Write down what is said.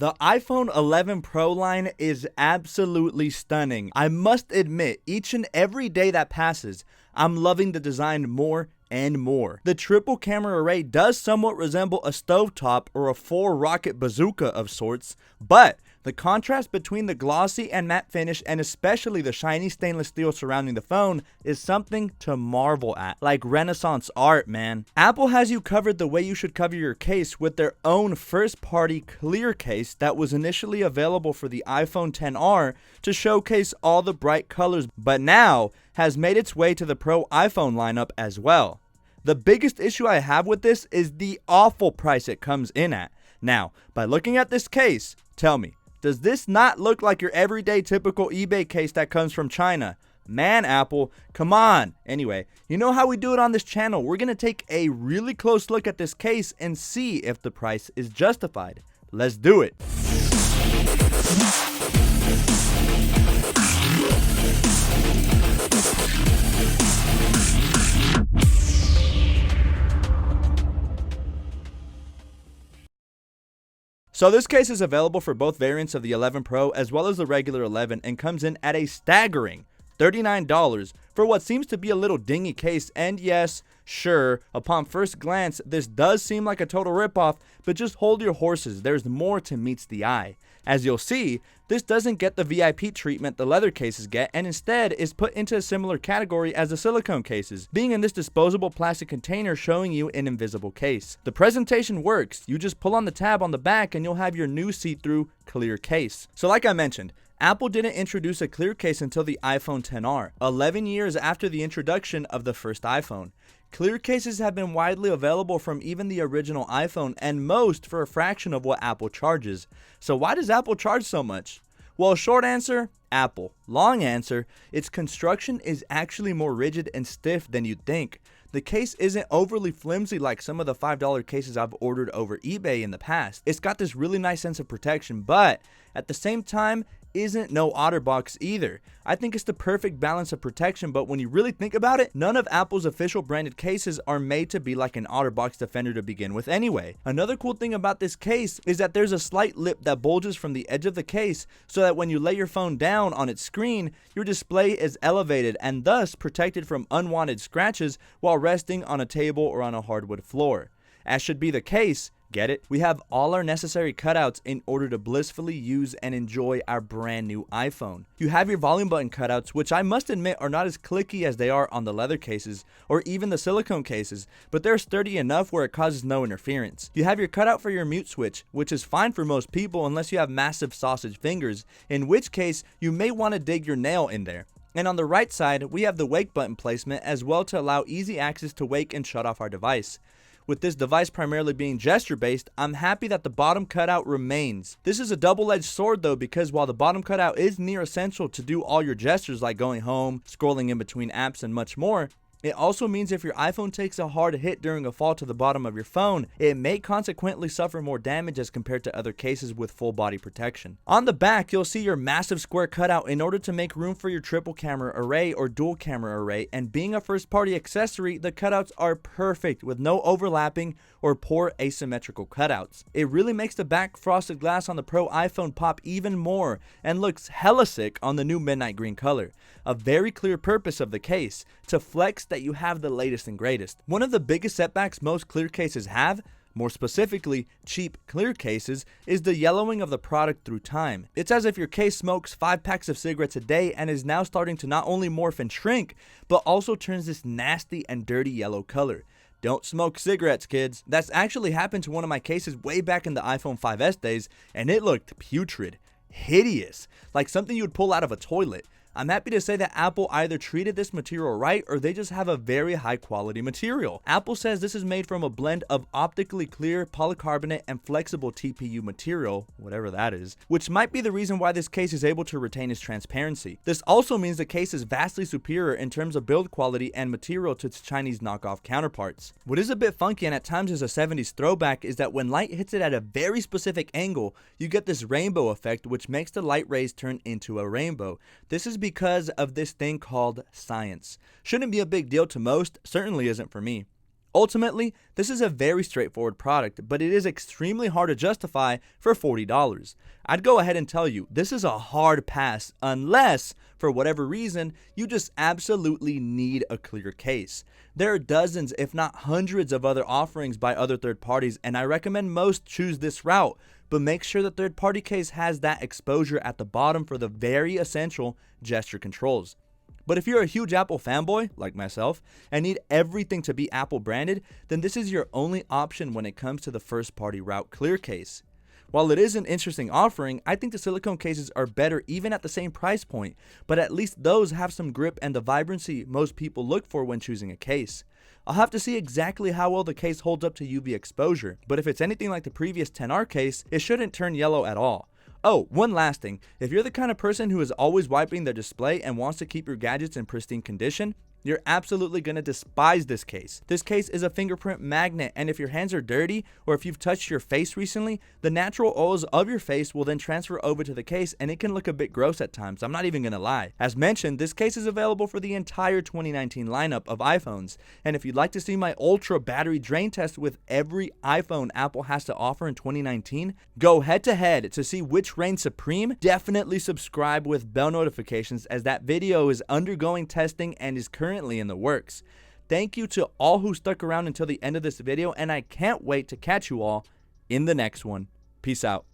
The iPhone 11 Pro line is absolutely stunning. I must admit, each and every day that passes, I'm loving the design more and more. The triple camera array does somewhat resemble a stovetop or a 4-rocket bazooka of sorts, but the contrast between the glossy and matte finish and especially the shiny stainless steel surrounding the phone is something to marvel at. Like Renaissance art, man. Apple has you covered the way you should cover your case with their own first-party clear case that was initially available for the iPhone XR to showcase all the bright colors, but now has made its way to the Pro iPhone lineup as well. The biggest issue I have with this is the awful price it comes in at. Now, by looking at this case, tell me, does this not look like your everyday typical eBay case that comes from China? Man, Apple, come on. Anyway, you know how we do it on this channel. We're going to take a really close look at this case and see if the price is justified. Let's do it. So this case is available for both variants of the 11 Pro as well as the regular 11 and comes in at a staggering $39 for what seems to be a little dingy case. And yes, sure, upon first glance, this does seem like a total ripoff, but just hold your horses, there's more to meets the eye. As you'll see, this doesn't get the VIP treatment the leather cases get and instead is put into a similar category as the silicone cases, being in this disposable plastic container showing you an invisible case. The presentation works, you just pull on the tab on the back and you'll have your new see-through clear case. So like I mentioned, Apple didn't introduce a clear case until the iPhone XR, 11 years after the introduction of the first iPhone. Clear cases have been widely available from even the original iPhone and most for a fraction of what Apple charges. So why does Apple charge so much? Well, short answer, Apple. Long answer, its construction is actually more rigid and stiff than you'd think. The case isn't overly flimsy like some of the $5 cases I've ordered over eBay in the past. It's got this really nice sense of protection, but at the same time, isn't no OtterBox either. I think it's the perfect balance of protection, but when you really think about it, none of Apple's official branded cases are made to be like an OtterBox Defender to begin with anyway. Another cool thing about this case is that there's a slight lip that bulges from the edge of the case so that when you lay your phone down on its screen, your display is elevated and thus protected from unwanted scratches while resting on a table or on a hardwood floor. As should be the case, get it? We have all our necessary cutouts in order to blissfully use and enjoy our brand new iPhone. You have your volume button cutouts, which I must admit are not as clicky as they are on the leather cases or even the silicone cases, but they're sturdy enough where it causes no interference. You have your cutout for your mute switch, which is fine for most people unless you have massive sausage fingers, in which case you may want to dig your nail in there. And on the right side, we have the wake button placement as well to allow easy access to wake and shut off our device. With this device primarily being gesture-based, I'm happy that the bottom cutout remains. This is a double-edged sword though, because while the bottom cutout is near essential to do all your gestures like going home, scrolling in between apps, and much more, it also means if your iPhone takes a hard hit during a fall to the bottom of your phone, it may consequently suffer more damage as compared to other cases with full body protection. On the back, you'll see your massive square cutout in order to make room for your triple camera array or dual camera array, and being a first party accessory, the cutouts are perfect with no overlapping or poor asymmetrical cutouts. It really makes the back frosted glass on the Pro iPhone pop even more and looks hella sick on the new midnight green color. A very clear purpose of the case, to flex that you have the latest and greatest. One of the biggest setbacks most clear cases have, more specifically cheap clear cases, is the yellowing of the product through time. It's as if your case smokes 5 packs of cigarettes a day and is now starting to not only morph and shrink, but also turns this nasty and dirty yellow color. Don't smoke cigarettes, kids. That's actually happened to one of my cases way back in the iPhone 5S days, and it looked putrid, hideous, like something you would pull out of a toilet. I'm happy to say that Apple either treated this material right or they just have a very high quality material. Apple says this is made from a blend of optically clear polycarbonate and flexible TPU material, whatever that is, which might be the reason why this case is able to retain its transparency. This also means the case is vastly superior in terms of build quality and material to its Chinese knockoff counterparts. What is a bit funky and at times is a 70s throwback is that when light hits it at a very specific angle, you get this rainbow effect which makes the light rays turn into a rainbow. This is because of this thing called science. Shouldn't be a big deal to most, certainly isn't for me. Ultimately, this is a very straightforward product, but it is extremely hard to justify for $40. I'd go ahead and tell you, this is a hard pass unless, for whatever reason, you just absolutely need a clear case. There are dozens, if not hundreds of other offerings by other third parties, and I recommend most choose this route, but make sure the third party case has that exposure at the bottom for the very essential gesture controls. But if you're a huge Apple fanboy, like myself, and need everything to be Apple branded, then this is your only option when it comes to the first party route clear case. While it is an interesting offering, I think the silicone cases are better even at the same price point, but at least those have some grip and the vibrancy most people look for when choosing a case. I'll have to see exactly how well the case holds up to UV exposure, but if it's anything like the previous 10R case, it shouldn't turn yellow at all. Oh, one last thing, if you're the kind of person who is always wiping their display and wants to keep your gadgets in pristine condition, you're absolutely going to despise this case. This case is a fingerprint magnet, and if your hands are dirty or if you've touched your face recently, the natural oils of your face will then transfer over to the case and it can look a bit gross at times. I'm not even going to lie. As mentioned, this case is available for the entire 2019 lineup of iPhones, and if you'd like to see my ultra battery drain test with every iPhone Apple has to offer in 2019, go head to head to see which reigns supreme. Definitely subscribe with bell notifications as that video is undergoing testing and is currently in the works. Thank you to all who stuck around until the end of this video, and I can't wait to catch you all in the next one. Peace out.